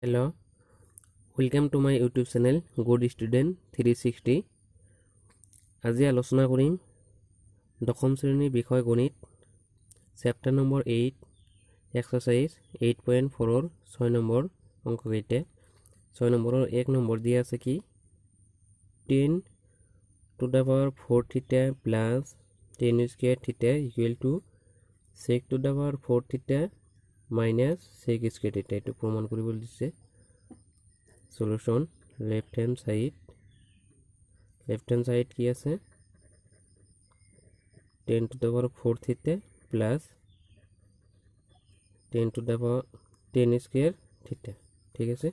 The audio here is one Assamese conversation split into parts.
Hello, welcome to my YouTube channel Good Student 360. আজি আলোচনা কৰিম দশম শ্ৰেণীৰ বিষয় গণিত চেপ্টাৰ নম্বৰ 8 এক্সাৰসাইজ 8.4 ৰ 6 নম্বৰ অংক কেইটা 6 নম্বৰৰ 1 নম্বৰ দিয়া আছে কি 10 to the power 4 theta plus 10 square theta equal to sec to the power 4 theta minus sec square theta এটো প্রমাণ কৰিব দিছে solution left hand side কি আছে 10 to the power 4 theta plus 10 to the power 10 square theta ঠিক আছে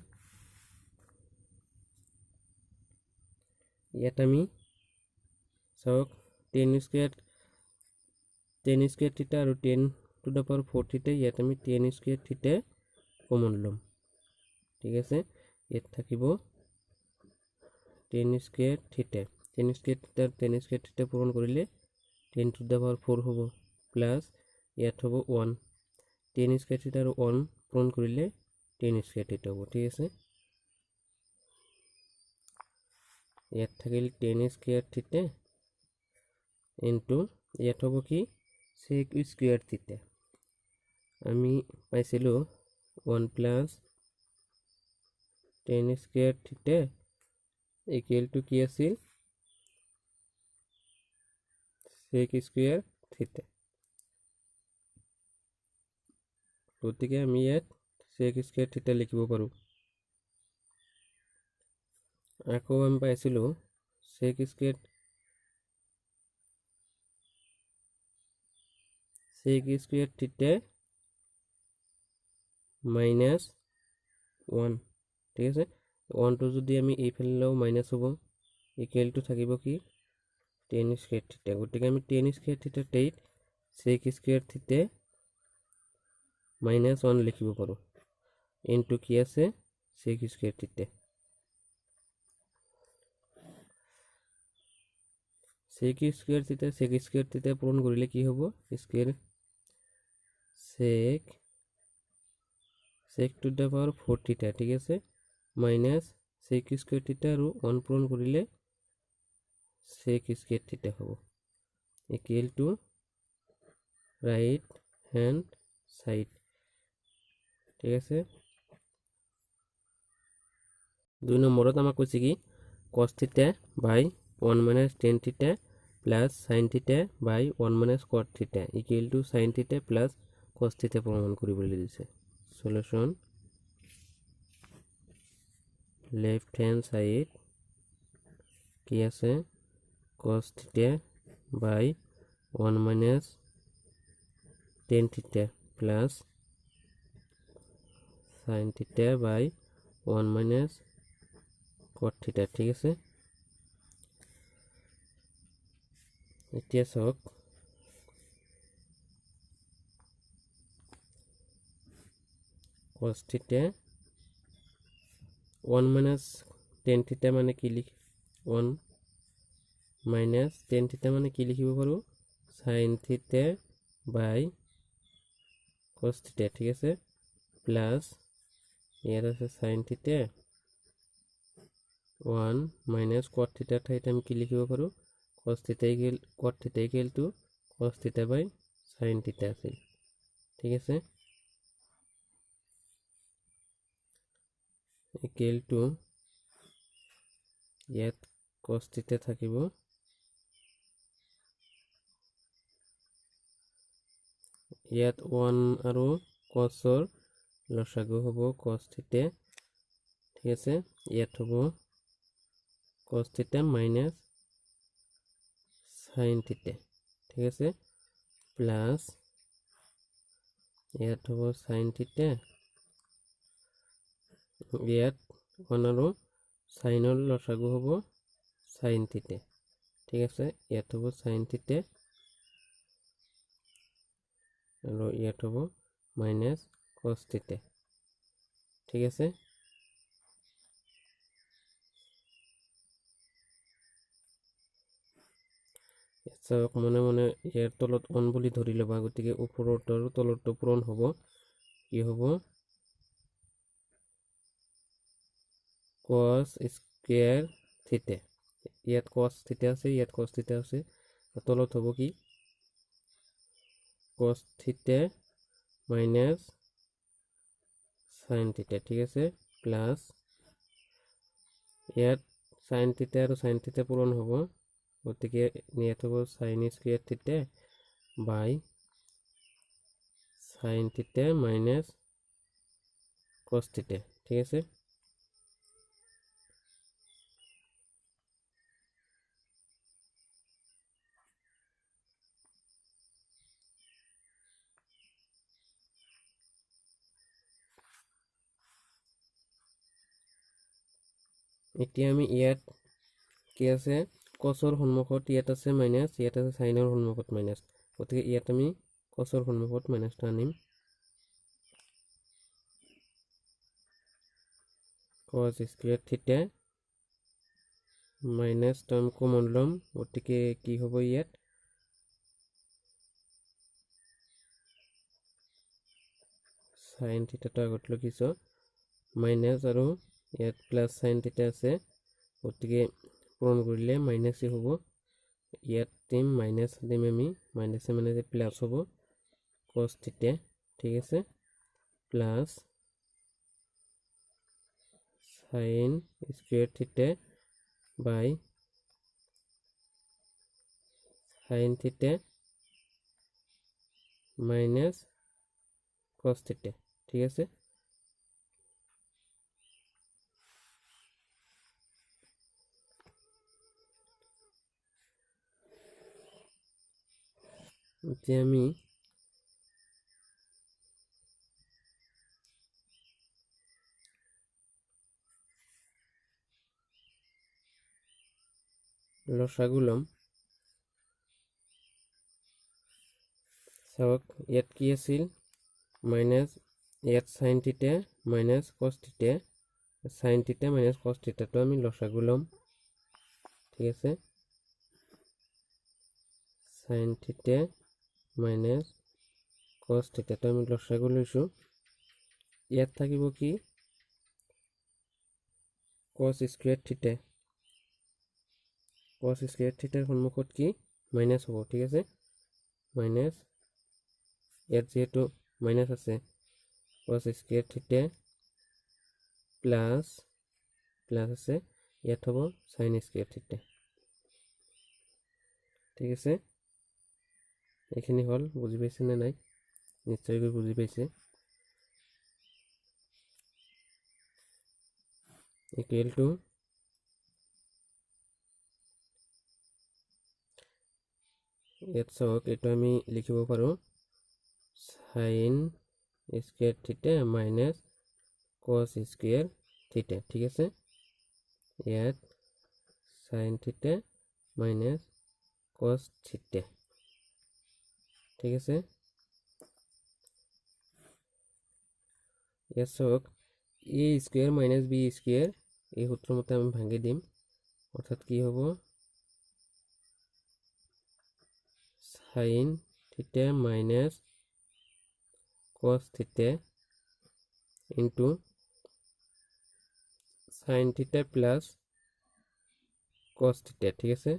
ইয়াত আমি সক 10 square theta আৰু 10 to the power 4 theta ইয়াত আমি 10 square theta কমন লম ঠিক আছে ইয়াত থাকিব 10 square theta 10 square theta পূৰণ কৰিলে 10 to the power 4 হ'ব প্লাস ইয়াত হ'ব 1 10 square theta আৰু 1 পূৰণ কৰিলে 10 square theta হ'ব ঠিক আছে ইয়াত থাকিল 10 square theta into ইয়াত হ'ব কি sec square theta আমি পাইছিলো 1 plus 10 square theta equal to কি আছিল sec square theta গতিকে আমি ইয়াত sec square theta লিখিব পাৰো আকৌ আমি পাইছিলো sec square theta minus 1 ঠিক আছে 1 to যদি আমি এইফালে লও মাইনাস হ'ব ইকুয়াল টু থাকিব কি 10 square theta গতিকে আমি 10 square theta Tait sec square theta minus 1 লিখিব পাৰো ইনটু কি আছে sec square theta sec square theta পূৰণ কৰিলে কি হ'ব square sec to the power 4 theta ঠিক আছে minus sec square theta আৰু 1 পূৰণ কৰিলে sec square theta হ'ব equal to right hand side ঠিক আছে 2 নম্বৰত আমাক কৈছে কি cos theta by 1 minus tan theta plus sin theta by 1 minus cot theta equal to sin theta plus cos theta প্রমাণ কৰিবলৈ দিছে solution left hand side কি আছে cos theta by 1 minus tan theta plus sin theta by 1 minus cot theta ঠিক আছে এতিয়া সক cos theta 1 minus tan theta মানে কি লিখ 1 minus tan theta মানে কি লিখিব পাৰো sin theta by cos theta ঠিক আছে প্লাস ইয়াত আছে sin theta 1 minus cot theta ঠাইত আমি কি লিখিব পাৰো cos theta equal cot theta equal to cos theta by sin theta আছে ঠিক আছে equal to ইয়াত cos theta থাকিব ইয়াত 1 আৰু cos ৰ লসাগু হ'ব cos theta ঠিক আছে ইয়াত হ'ব cos theta minus sin theta ঠিক আছে প্লাস ইয়াত হ'ব sin theta ইয়াত 1 আৰু sin ৰ লসাগু হ'ব sin theta ঠিক আছে ইয়াত হ'ব sin theta আৰু ইয়াত হ'ব minus cos theta ঠিক আছে সক মনে মনে ইয়াৰ তলত 1 বুলি ধৰি লবা গতিকে ওপৰৰ আৰু তলৰটো পূৰণ হ'ব কি হ'ব cos স্কয়ার থিটা ইয়াত cos থিটা আছে ইয়াত cos থিটা আছে তলত হ'ব কি cos থিটা মাইনাস sin থিটা ঠিক আছে প্লাস ইয়াত sin থিটা আৰু sin থিটা পূৰণ হ'ব গতিকে ইয়াত হ'ব sin স্কয়ার থিটা বাই sin থিটা মাইনাস cos থিটা ঠিক আছে এতিয়া আমি ইয়াত কি আছে cosৰ সন্মুখত ইয়াত আছে মাইনাস ইয়াত আছে sinৰ সন্মুখত মাইনাস গতিকে ইয়াত আমি cosৰ সন্মুখত মাইনাসটো আনিম cos স্কয়ার থিটা মাইনাস টার্ম কমন লম গতিকে কি হ'ব ইয়াত sin থিটাটো আগত লিখিছো মাইনাস আৰু ইয়াত প্লাস sin থিটা আছে গতিকে পূৰণ কৰিলে মাইনাসই হ'ব ইয়াত দিম মাইনাস দিম আমি মাইনাসে মানে প্লাস হ'ব cos থিটা ঠিক আছে প্লাস sin স্কয়ার থিটা বাই sin থিটা মাইনাস cos থিটা ঠিক আছে এতিয়া আমি লসাগু লম চাওক ইয়াত কি আছিল মাইনাস ইয়াত sin থিটা মাইনাস cos থিটা sin থিটা মাইনাস cos থিটাটো আমি লসাগু লম ঠিক আছে sin থিটা মাইনাস cos থিটাটো আমি লসাগু লৈছো ইয়াত থাকিব কি cos স্কয়ার থিটা cos স্কয়ার থিটাৰ সন্মুখত কি মাইনাস হ'ব ঠিক আছে মাইনাস ইয়াত যেহেতু মাইনাস আছে cos স্কয়ার থিটা প্লাস প্লাস আছে ইয়াত হ'ব sin স্কয়ার থিটা ঠিক আছে এইখিনি হল বুজি পাইছে না নাই নিশ্চয়কৈ বুজি পাইছে ইকুৱেল টু ইয়াত চাওক এইটো আমি লিখিব পাৰো sin স্কয়ার থিটা মাইনাস cos স্কয়ার থিটা ঠিক আছে ইয়াত sin থিটা মাইনাস cos থিটা ঠিক আছে ইয়াত চাওক a square minus b square এই সূত্ৰৰ মতে আমি ভাঙি দিম অৰ্থাৎ কি হ'ব sin থিটা মাইনাস cos থিটা into sin theta plus cos থিটা ঠিক আছে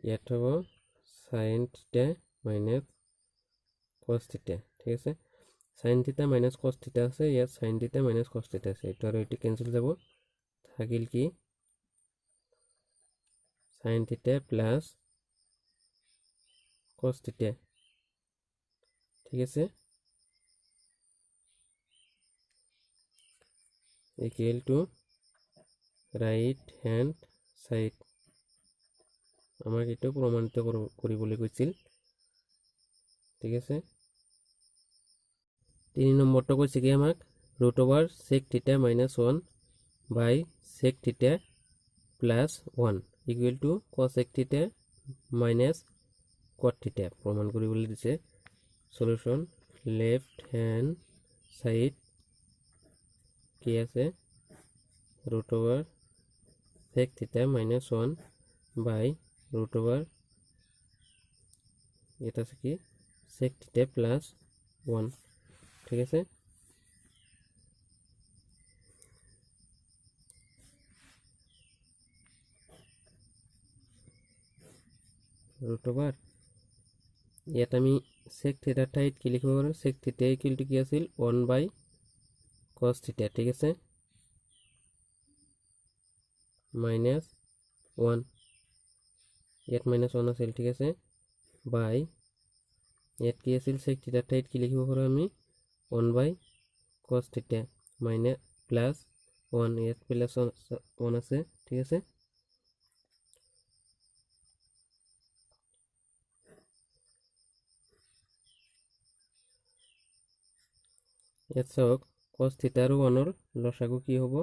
ইয়াত হ'ব sin থিটা মাইনাস cos থিটা ঠিক আছে sin থিটা মাইনাস cos থিটা আছে ইয়াত sin থিটা মাইনাস cos থিটা আছে এটা আৰু এটি ক্যান্সেল যাব থাকিল কি sin থিটা প্লাস cos থিটা ঠিক আছে equal to right hand side আমাক এটা প্রমাণিত কৰিবলৈ কৈছিল ঠিক আছে 3 নম্বৰটো কৈছে কি আমাক √over sec θ - 1 by sec θ plus 1 equal to cosec θ minus cot θ প্রমাণ কৰিবলৈ দিছে সলিউশন লেফট হ্যান্ড সাইড কি আছে √over sec θ - 1 by √over এটা আছে কি sec θ plus 1 ঠিক আছে ৰুট অভাৰ ইয়াত আমি sec থিটাৰ ঠাইত কি লিখিব পাৰোঁ sec থিটা ইকুৱেল টু কি আছিল 1/cos থিটা ঠিক আছে minus 1 ইয়াত -1 আছিল ঠিক আছে বাই ইয়াত কি আছিল sec থিটাৰ ঠাইত কি লিখিব পাৰোঁ আমি 1/cos থিটা মাইনাস প্লাস 1 ইয়াত প্লাস 1 আছে ঠিক আছে ইয়াত চাওক cos থিটা আৰু 1 ৰ লসাগু কি হ'ব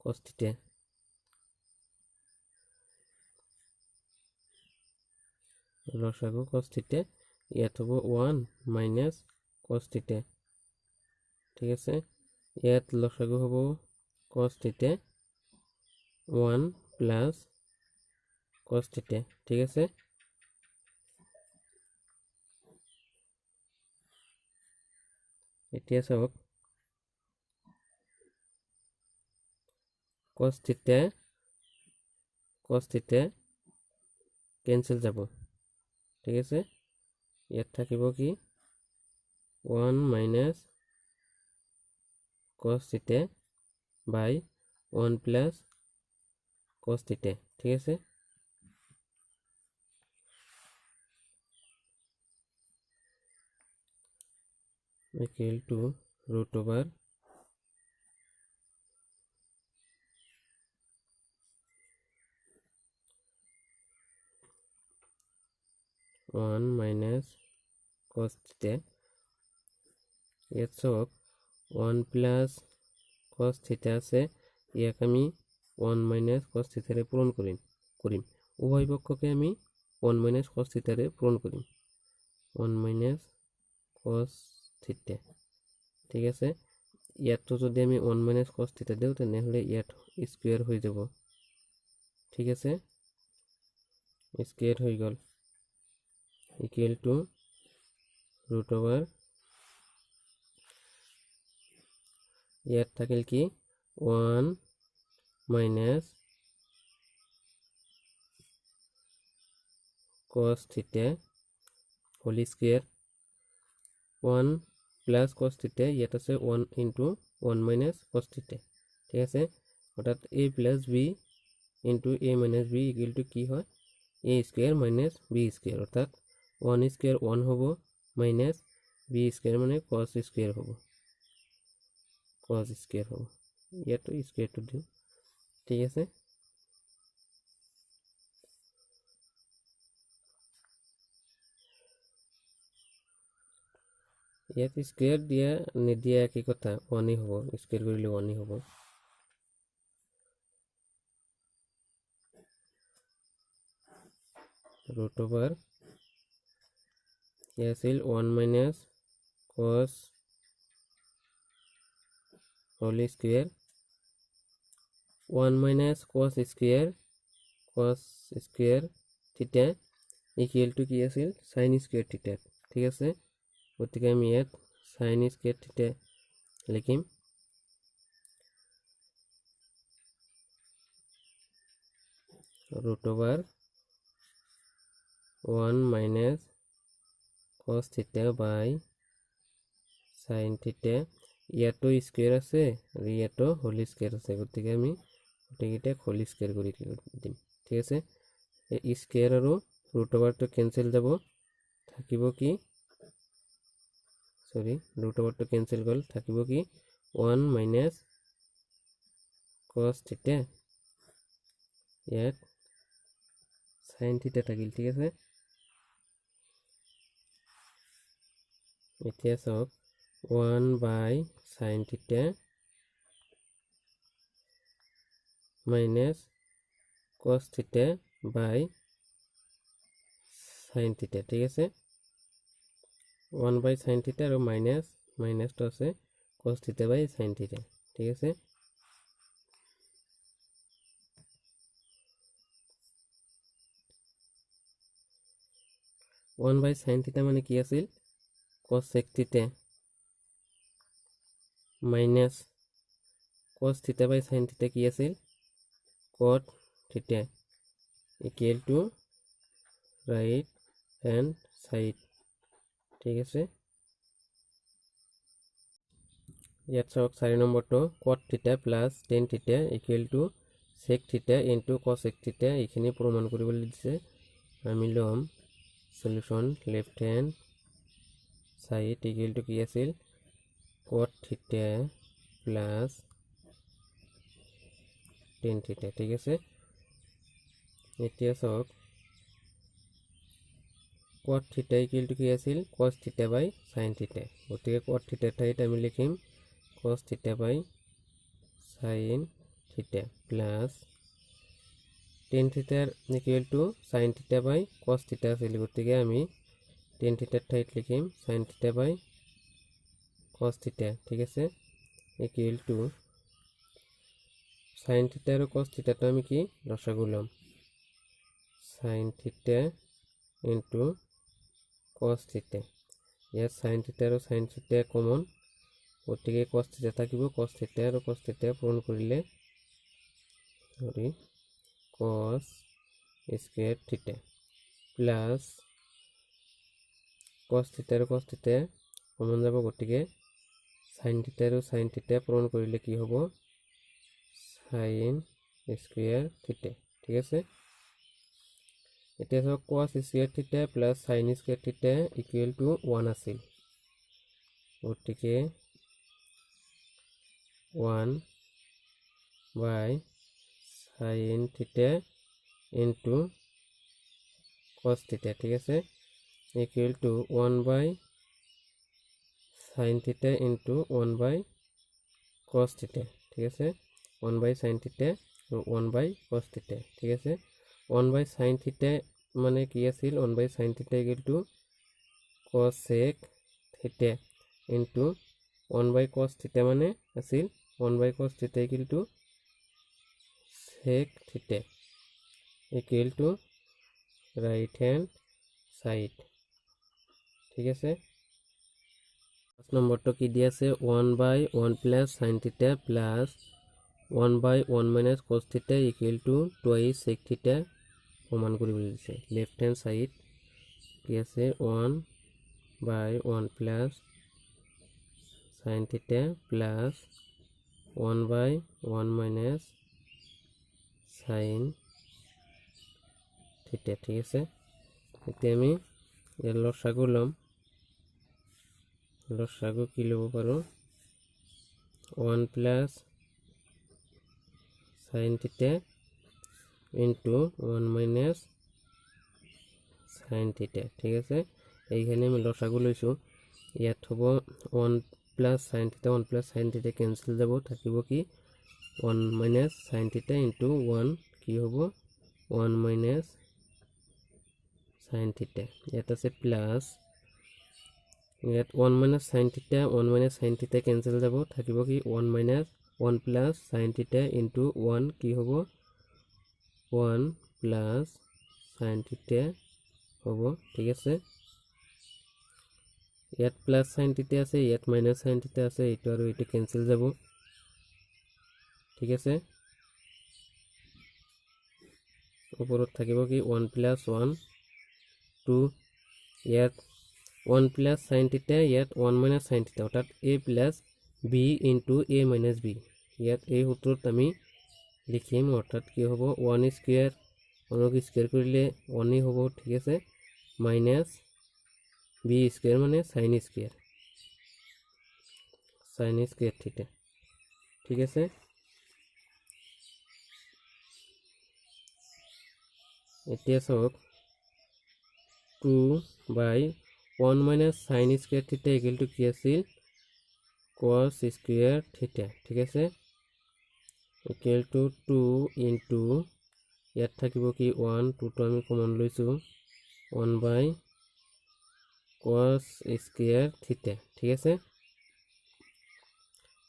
cos থিটা লসাগু cos থিটা ইয়াত হ'ব 1 minus cos থিটা ঠিক আছে ইয়াত লসাগু হ'ব cos থিটা 1 plus cos থিটা ঠিক আছে এতিয়া চাওক cos থিটা কেনসেল যাব ঠিক আছে ইয়াত থাকিব কি 1 minus cos থিটা by 1 plus cos থিটা ঠিক আছে equal to root over 1 minus cos theta ইয়াত চাওক 1 plus cos theta আছে ইয়াক আমি 1 minus cos theta ৰে পূৰণ কৰিম উভয় পক্ষকে আমি 1 minus cos theta ৰে পূৰণ কৰিম 1 minus cos theta ঠিক আছে ইয়াতো যদি আমি 1 minus cos theta দেও তেনেহলে ইয়াত স্কয়ার হৈ যাব ঠিক আছে স্কয়ার হৈ গল equal to root over ইয়াত থাকিল কি 1 minus cos theta whole square 1 plus cos theta ইয়াত আছে 1 into 1 minus cos theta ঠিক আছে অর্থাৎ a plus b into a minus b equal to কি হয় a square minus b square অর্থাৎ 1 square 1 হবো minus b square মানে cos square হবো cos square হবো ইয়াতো square to দিও ঠিক আছে ইয়াত স্কয়ার দিয়া নিদিয়া কি কথা 1 হবো স্কয়ার কৰিলে 1 হবো root over yes 1 minus cos whole square 1 minus cos square theta equal to কি আছিল sin square theta ঠিক আছে গতিকে আমি ইয়াত sin square theta লিখিম root over 1 minus cos theta by sin theta ইয়াতো স্কয়ার আছে আর ইয়াতো হোল স্কয়ার আছে গতিকে আমি গটেকিটা হোল স্কয়ার কৰি দিম ঠিক আছে এই স্কয়াৰ আৰু root over to cancel যাব থাকিব কি sorry root over to cancel গল থাকিব কি 1 minus cos theta ইয়াত sin theta থাকিল ঠিক আছে এতিয়া সব 1 by sin theta minus cos theta by sin theta ঠিক আছে 1 by sin theta আৰু minus to আছে cos theta by sin theta ঠিক আছে 1 by sin theta মানে কি আছিল cos sec theta minus cos theta by sin theta কি আছিল cot theta equal to right hand side ঠিক আছে ইয়াত চাওক 4 নম্বৰটো cot থিটা প্লাস tan থিটা ইকুৱেল টু sec থিটা ইনটু cos থিটা এইখিনি প্ৰমাণ কৰিবলৈ দিছে আমি লম solution left hand side equal to কি আছিল cot থিটা প্লাস tan থিটা ঠিক আছে এতিয়া চাওক cot থিটা ইকুৱেল টু কি আছিল cos থিটা বাই sin থিটা গতিকে cot থিটা ঠাইত আমি লিখিম cos theta by sin theta plus tan থিটাৰ equal to sin theta by cos থিটা আছিল গতিকে আমি tan থিটাৰ ঠাইত লিখিম sin থিটা বাই cos থিটা ঠিক আছে ইকুৱেল টু sin থিটা আৰু cos থিটাটো আমি কি লসাগু লম sin থিটা ইনটু cos থিটা ইয়াত sin থিটা আৰু sin থিটা কমন গতিকে cos থিটা থাকিব cos থিটা আৰু cos থিটা পূৰণ কৰিলে সৰি cos স্কয়াৰ থিটা প্লাস cos থিটা আৰু cos থিটা কমন যাব গতিকে sin থিটা আৰু sin থিটা পূৰণ কৰিলে কি হ'ব sin স্কয়ার থিটা ঠিক আছে এতিয়া চাওক cos স্কয়ার থিটা প্লাস sin স্কয়ার থিটা ইকুৱেল টু 1 আছিল গতিকে 1 by sin theta into cos theta ঠিক আছে equal to 1 by sin theta into 1 by cos theta ঠিক আছে 1 by sin theta 1 by cos theta ঠিক আছে 1 by sin theta মানে কি আছিল 1 by sin theta equal to cos sec theta into 1 by cos theta মানে আছিল 1 by cos theta equal to sec theta equal to right hand side ঠিক আছে 5 নম্বৰটো কি দি আছে 1 by 1 plus sin theta plus 1 by 1 minus cos theta equal to twice sec theta প্রমাণ কৰিবলৈ দিছে left hand side কি আছে 1 by 1 plus sin theta plus 1 by 1 minus sin theta ঠিক আছে এতিয়া আমি এর লসাগু লম লসাগু কি লব পারো 1 plus sin theta into 1 minus sin theta ঠিক আছে এইখানে আমি লসাগু লইছো ইয়াত হবো 1 plus sin theta 1 plus sin theta cancel যাব থাকিব কি 1 minus sin theta into 1 কি হবো 1 minus sin theta ইয়াত আছে প্লাস ইয়াত 1 minus sin theta 1 minus sin theta cancel যাব থাকিব কি 1 minus 1 plus sin theta into 1 কি হবো 1 plus sin theta হবো ঠিক আছে ইয়াত প্লাস sin theta আছে ইয়াত মাইনাস sin theta আছে এটো আৰু এটো ক্যান্সেল যাব ঠিক আছে উপৰত থাকিব কি 1 plus 1 2 ইয়াত 1 plus sin theta ইয়াত 1 minus sin theta অর্থাৎ a plus b into a minus b ইয়াত এই সূত্ৰত আমি লিখিম অৰ্থাৎ কি হ'ব 1 স্কয়াৰ 1 স্কয়াৰ কৰিলে 1 হ'ব ঠিক আছে মাইনাস b স্কয়ার মানে sin স্কয়ার থিটা ঠিক আছে এতিয়া চাওক 2 by 1 minus sin square theta equal to কি আছিল cos square theta ঠিক আছে equal to 2 into ইয়াত থাকিব কি 1 2 তো আমি কমন লৈছো 1 by cos square theta ঠিক আছে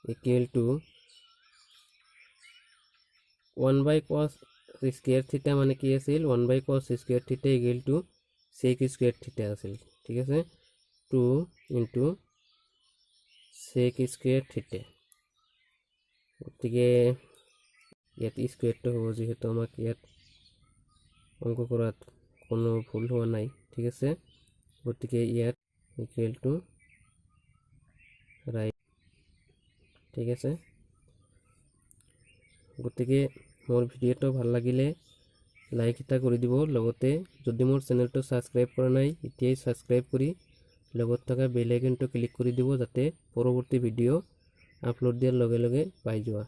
equal to 1 by cos square theta মানে কি আছিল 1 by cos square theta equal to sec square theta আছিল ঠিক আছে 2 into sec square theta গতিকে ইয়াত স্কয়ারটো হ'ব যেহেতু আমাক ইয়াত অঙ্ক কৰাত কোনো ভুল হোৱা নাই ঠিক আছে গতিকে ইয়াত ইকুৱেল টু ৰাইট ঠিক আছে গতিকে মোৰ ভিডিঅ'টো ভাল লাগিলে লাইক এটা কৰি দিব লগতে যদি মোৰ চেনেলটো সাবস্ক্ৰাইব কৰা নাই এতিয়াই সাবস্ক্ৰাইব কৰি লগত থকা বেল আইকনটো ক্লিক কৰি দিব যাতে পৰৱৰ্তী ভিডিঅ' আপলোড দিয়াৰ লগে লগে পাই যোৱা